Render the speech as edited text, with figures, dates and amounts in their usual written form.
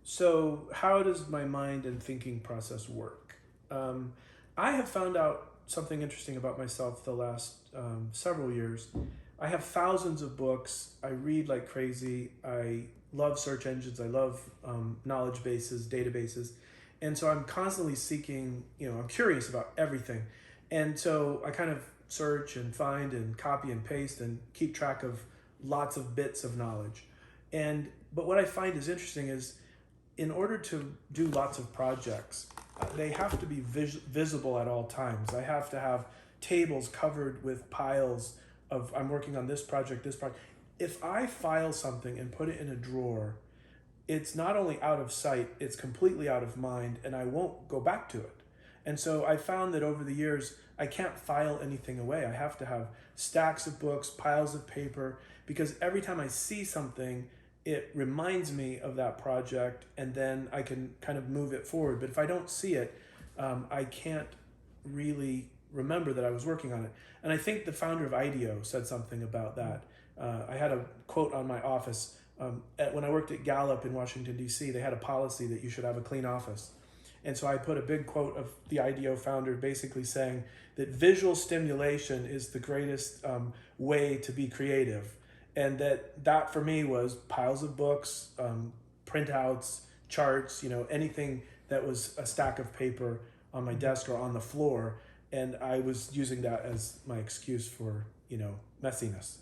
So, how does my mind and thinking process work? Um, I have found out something interesting about myself the last several years. I have thousands of books. I read like crazy. I love search engines. I love knowledge bases, databases. And so I'm constantly seeking, I'm curious about everything. And so I kind of search and find and copy and paste and keep track of lots of bits of knowledge. But what I find is interesting is in order to do lots of projects, they have to be visible at all times. I have to have tables covered with piles of I'm working on this project, this project. If I file something and put it in a drawer, it's not only out of sight, it's completely out of mind, and I won't go back to it. And so I found that over the years, I can't file anything away. I have to have stacks of books, piles of paper, because every time I see something, it reminds me of that project, and then I can kind of move it forward. But if I don't see it, I can't really remember that I was working on it. And I think the founder of IDEO said something about that. I had a quote on my office. When I worked at Gallup in Washington, D.C., they had a policy that you should have a clean office. And so I put a big quote of the IDEO founder basically saying that visual stimulation is the greatest way to be creative. And that for me was piles of books, printouts, charts, anything that was a stack of paper on my desk or on the floor. And I was using that as my excuse for, messiness.